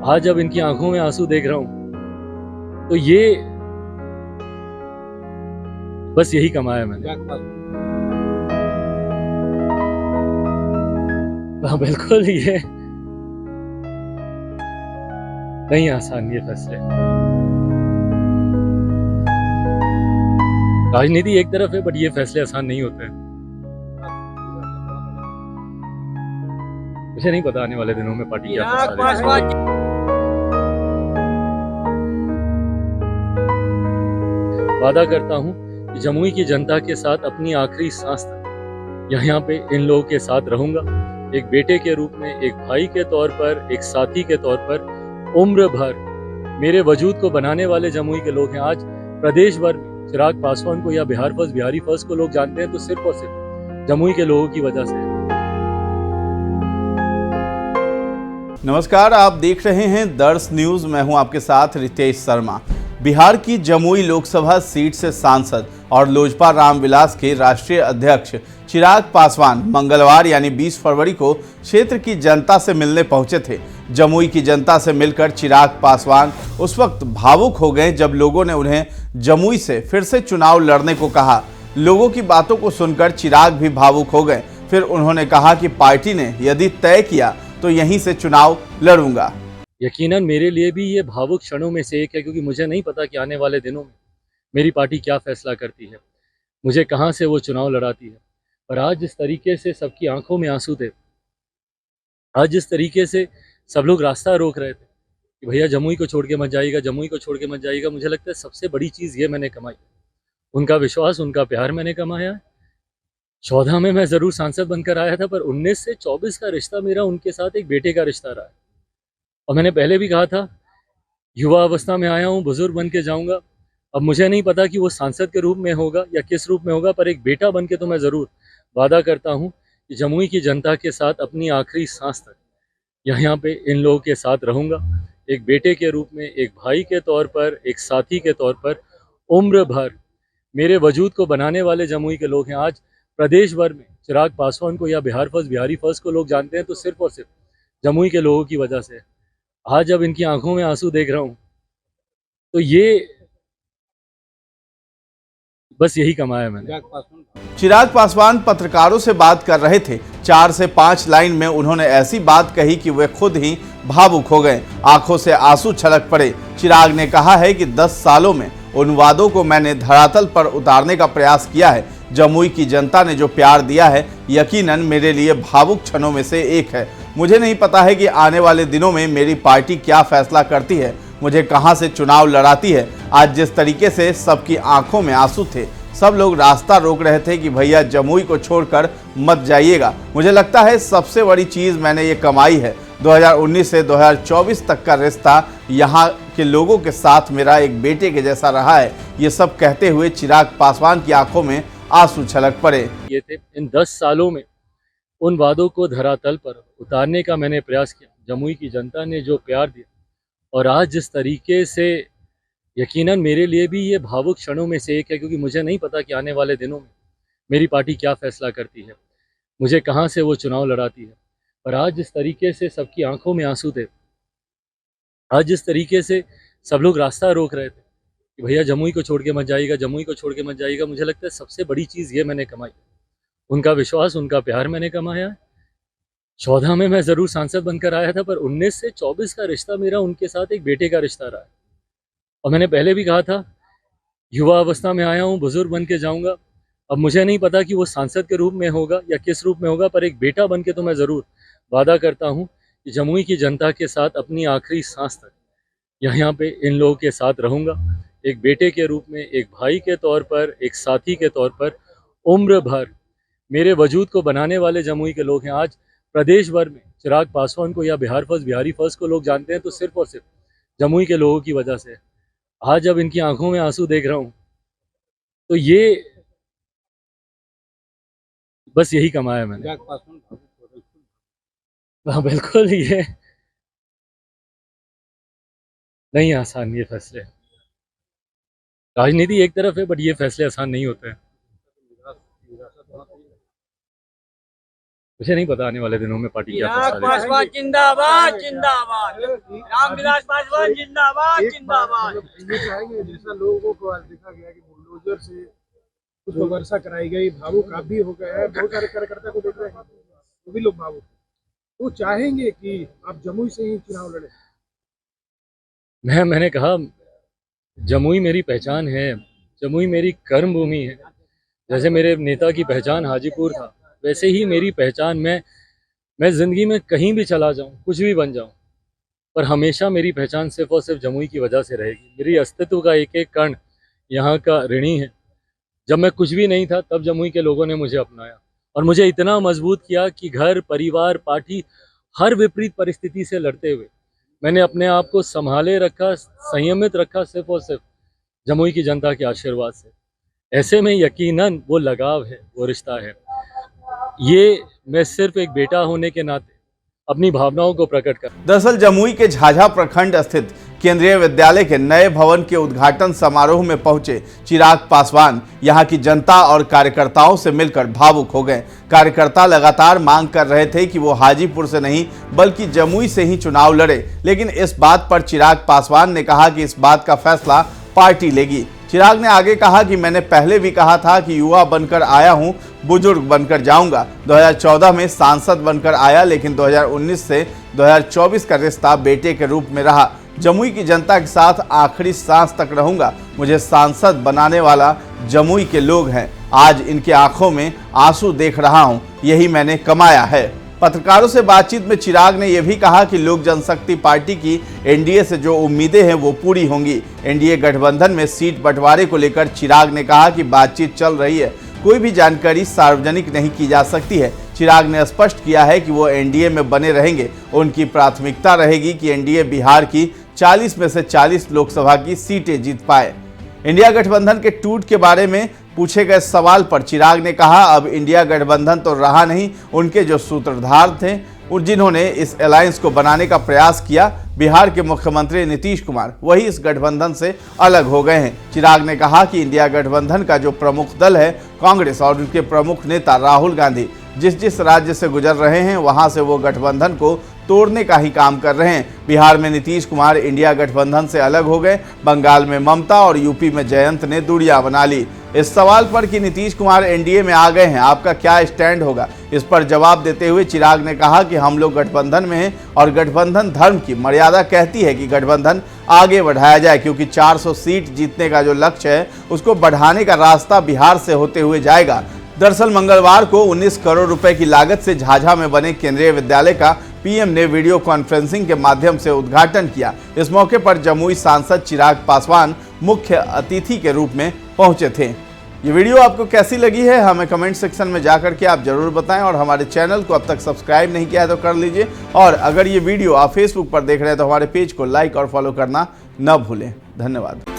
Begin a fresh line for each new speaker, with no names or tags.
आज जब इनकी आंखों में आंसू देख रहा हूं तो ये बस यही कमाया मैंने। हाँ बिल्कुल, ये नहीं आसान ये फैसले। राजनीति एक तरफ है बट ये फैसले आसान नहीं होते हैं। मुझे नहीं पता आने वाले दिनों में पार्टी क्या फैसला लेगी। वादा करता हूं कि जमुई की जनता के साथ अपनी आखिरी सांस तक यहाँ पे इन लोगों के साथ रहूंगा। एक बेटे के रूप में, एक भाई के तौर पर, एक साथी के तौर पर। उम्र भर मेरे वजूद को बनाने वाले जमुई के लोग हैं। आज प्रदेश भर में चिराग पासवान को या बिहार फर्स्ट, बिहारी फर्स्ट को लोग जानते हैं तो सिर्फ और सिर्फ जमुई के लोगों की वजह से।
नमस्कार, आप देख रहे हैं दर्श न्यूज। मैं हूं आपके साथ रितेश शर्मा। बिहार की जमुई लोकसभा सीट से सांसद और लोजपा रामविलास के राष्ट्रीय अध्यक्ष चिराग पासवान मंगलवार यानी 20 फरवरी को क्षेत्र की जनता से मिलने पहुंचे थे। जमुई की जनता से मिलकर चिराग पासवान उस वक्त भावुक हो गए जब लोगों ने उन्हें जमुई से फिर से चुनाव लड़ने को कहा। लोगों की बातों को सुनकर चिराग भी भावुक हो गए। फिर उन्होंने कहा कि पार्टी ने यदि तय किया तो यहीं से चुनाव लड़ूंगा।
यकीनन मेरे लिए भी ये भावुक क्षणों में से एक है, क्योंकि मुझे नहीं पता कि आने वाले दिनों में मेरी पार्टी क्या फैसला करती है, मुझे कहां से वो चुनाव लड़ाती है। पर आज जिस तरीके से सबकी आंखों में आंसू थे, आज जिस तरीके से सब लोग रास्ता रोक रहे थे कि भैया जमुई को छोड़ के मत जाइएगा, जमुई को छोड़ के मत जाइएगा, मुझे लगता है सबसे बड़ी चीज़ ये मैंने कमाई। उनका विश्वास, उनका प्यार मैंने कमाया है। 14 में मैं ज़रूर सांसद बनकर आया था, पर 19 से 24 का रिश्ता मेरा उनके साथ एक बेटे का रिश्ता रहा है। और मैंने पहले भी कहा था, युवा अवस्था में आया हूँ, बुजुर्ग बन के जाऊँगा। अब मुझे नहीं पता कि वो सांसद के रूप में होगा या किस रूप में होगा, पर एक बेटा बन के तो मैं ज़रूर वादा करता हूँ कि जमुई की जनता के साथ अपनी आखिरी सांस तक यहाँ पे इन लोगों के साथ रहूँगा। एक बेटे के रूप में, एक भाई के तौर पर, एक साथी के तौर पर। उम्र भर मेरे वजूद को बनाने वाले जमुई के लोग हैं। आज प्रदेश भर में चिराग पासवान को या बिहार फर्स्ट, बिहारी फर्स्ट को लोग जानते हैं तो सिर्फ और सिर्फ जमुई के लोगों की वजह से। आज जब इनकी आंखों में आंसू देख रहा हूं तो ये बस यही कमाया मैंने।
चिराग पासवान पत्रकारों से बात कर रहे थे। 4 से 5 लाइन में उन्होंने ऐसी बात कही कि वे खुद ही भावुक हो गए, आंखों से आंसू छलक पड़े। चिराग ने कहा है कि 10 सालों में उन वादों को मैंने धरातल पर उतारने का प्रयास किया है। जमुई की जनता ने जो प्यार दिया है यकीनन मेरे लिए भावुक क्षणों में से एक है। मुझे नहीं पता है कि आने वाले दिनों में मेरी पार्टी क्या फैसला करती है, मुझे कहां से चुनाव लड़ाती है। आज जिस तरीके से सबकी आंखों में आंसू थे, सब लोग रास्ता रोक रहे थे कि भैया जमुई को छोड़कर मत जाइएगा। मुझे लगता है सबसे बड़ी चीज़ मैंने ये कमाई है। 2019 से 2024 तक का रिश्ता यहाँ के लोगों के साथ मेरा एक बेटे के जैसा रहा है। ये सब कहते हुए चिराग पासवान की आंखों में आंसू छलक पड़े।
ये थे इन 10 सालों में उन वादों को धरातल पर उतारने का मैंने प्रयास किया। जमुई की जनता ने जो प्यार दिया, और आज जिस तरीके से, यकीनन मेरे लिए भी ये भावुक क्षणों में से एक है, क्योंकि मुझे नहीं पता कि आने वाले दिनों में मेरी पार्टी क्या फैसला करती है, मुझे कहां से वो चुनाव लड़ाती है। पर आज जिस तरीके से सबकी आंखों में आंसू थे, आज जिस तरीके से सब लोग रास्ता रोक रहे थे कि भैया जमुई को छोड़ के मत जाइएगा, जमुई को छोड़ के मत जाइएगा, मुझे लगता है सबसे बड़ी चीज़ ये मैंने कमाई। उनका विश्वास, उनका प्यार मैंने कमाया है। 14 में मैं ज़रूर सांसद बनकर आया था, पर 19 से 24 का रिश्ता मेरा उनके साथ एक बेटे का रिश्ता रहा है। और मैंने पहले भी कहा था, युवा अवस्था में आया हूँ, बुजुर्ग बन के जाऊँगा। अब मुझे नहीं पता कि वो सांसद के रूप में होगा या किस रूप में होगा, पर एक बेटा बन के तो मैं ज़रूर वादा करता हूँ कि जमुई की जनता के साथ अपनी आखिरी सांस तक यहाँ पे इन लोगों के साथ रहूँगा। एक बेटे के रूप में, एक भाई के तौर पर, एक साथी के तौर पर। उम्र भर मेरे वजूद को बनाने वाले जमुई के लोग हैं। आज प्रदेश भर में चिराग पासवान को या बिहार फर्स्ट, बिहारी फर्स्ट को लोग जानते हैं तो सिर्फ और सिर्फ जमुई के लोगों की वजह से। आज जब इनकी आंखों में आंसू देख रहा हूं तो ये बस यही कमाया मैंने। हाँ बिल्कुल, ये नहीं आसान ये फैसले। राजनीति एक तरफ है बट ये फैसले आसान नहीं होते हैं। मुझे नहीं पता आने वाले दिनों में पार्टी क्या
चिराग
फैसला लेती है।
पासवान जिंदाबाद जिंदाबाद, रामविलास पासवान जिंदाबाद जिंदाबाद।
ये चाहेंगे जैसा लोगों को आज देखा गया कि बुलडोजर से कुछ वर्षा कराई गई, भावुक आप भी हो गए हैं, बहुत सारे कार्यकर्ता को देख रहे हैं वो भी लोग भावुक, तो चाहेंगे कि आप जमुई से ही चुनाव लड़े।
मैंने कहा जमुई मेरी पहचान है, जमुई मेरी कर्म भूमि है। जैसे मेरे नेता की पहचान हाजीपुर था, वैसे ही मेरी पहचान मैं ज़िंदगी में कहीं भी चला जाऊं, कुछ भी बन जाऊं, पर हमेशा मेरी पहचान सिर्फ और सिर्फ जमुई की वजह से रहेगी। मेरी अस्तित्व का एक एक कण यहाँ का ऋणी है। जब मैं कुछ भी नहीं था तब जमुई के लोगों ने मुझे अपनाया और मुझे इतना मजबूत किया कि घर, परिवार, पार्टी, हर विपरीत परिस्थिति से लड़ते हुए मैंने अपने आप को संभाले रखा, संयमित रखा, सिर्फ और सिर्फ जमुई की जनता के आशीर्वाद से। ऐसे में यकीनन वो लगाव है, वो रिश्ता है। ये मैं सिर्फ एक बेटा होने के नाते अपनी भावनाओं को प्रकट कर।
दरअसल जमुई के झाझा प्रखंड स्थित केंद्रीय विद्यालय के नए भवन के उद्घाटन समारोह में पहुंचे चिराग पासवान यहां की जनता और कार्यकर्ताओं से मिलकर भावुक हो गए। कार्यकर्ता लगातार मांग कर रहे थे कि वो हाजीपुर से नहीं बल्कि जमुई से ही चुनाव लड़े, लेकिन इस बात पर चिराग पासवान ने कहा कि इस बात का फैसला पार्टी लेगी। चिराग ने आगे कहा कि मैंने पहले भी कहा था कि युवा बनकर आया हूं, बुजुर्ग बनकर जाऊंगा। 2014 में सांसद बनकर आया, लेकिन 2019 से 2024 का रिश्ता बेटे के रूप में रहा। जमुई की जनता के साथ आखिरी सांस तक रहूंगा। मुझे सांसद बनाने वाला जमुई के लोग हैं। आज इनके आंखों में आंसू देख रहा हूं, यही मैंने कमाया है। पत्रकारों से बातचीत में चिराग ने यह भी कहा कि लोक जनशक्ति पार्टी की एनडीए से जो उम्मीदें हैं वो पूरी होंगी। एनडीए गठबंधन में सीट बंटवारे को लेकर चिराग ने कहा कि बातचीत चल रही है, कोई भी जानकारी सार्वजनिक नहीं की जा सकती है। चिराग ने स्पष्ट किया है कि वो एनडीए में बने रहेंगे। उनकी प्राथमिकता रहेगी कि एनडीए बिहार की 40 में से 40 लोकसभा की सीटें जीत पाए। इंडिया गठबंधन के टूट के बारे में पूछे गए सवाल पर चिराग ने कहा, अब इंडिया गठबंधन तो रहा नहीं, उनके जो सूत्रधार थे जिन्होंने इस अलायंस को बनाने का प्रयास किया, बिहार के मुख्यमंत्री नीतीश कुमार, वही इस गठबंधन से अलग हो गए हैं। चिराग ने कहा कि इंडिया गठबंधन का जो प्रमुख दल है कांग्रेस और उनके प्रमुख नेता राहुल गांधी जिस राज्य से गुजर रहे हैं वहां से वो गठबंधन को तोड़ने का ही काम कर रहे हैं। बिहार में नीतीश कुमार इंडिया गठबंधन से अलग हो गए, बंगाल में ममता और यूपी में जयंत ने दूरियां बना ली। इस सवाल पर कि नीतीश कुमार एनडीए में आ गए हैं, आपका क्या स्टैंड होगा, इस पर जवाब देते हुए चिराग ने कहा कि हम लोग गठबंधन में हैं और गठबंधन धर्म की मर्यादा कहती है कि गठबंधन आगे बढ़ाया जाए, क्योंकि 400 सीट जीतने का जो लक्ष्य है उसको बढ़ाने का रास्ता बिहार से होते हुए जाएगा। दरअसल मंगलवार को 19 करोड़ रुपए की लागत से झाझा में बने केंद्रीय विद्यालय का पीएम ने वीडियो कॉन्फ्रेंसिंग के माध्यम से उद्घाटन किया। इस मौके पर जमुई सांसद चिराग पासवान मुख्य अतिथि के रूप में पहुंचे थे। ये वीडियो आपको कैसी लगी है हमें कमेंट सेक्शन में जाकर के आप जरूर बताएं और हमारे चैनल को अब तक सब्सक्राइब नहीं किया है तो कर लीजिए। और अगर ये वीडियो आप फेसबुक पर देख रहे हैं तो हमारे पेज को लाइक और फॉलो करना न भूलें। धन्यवाद।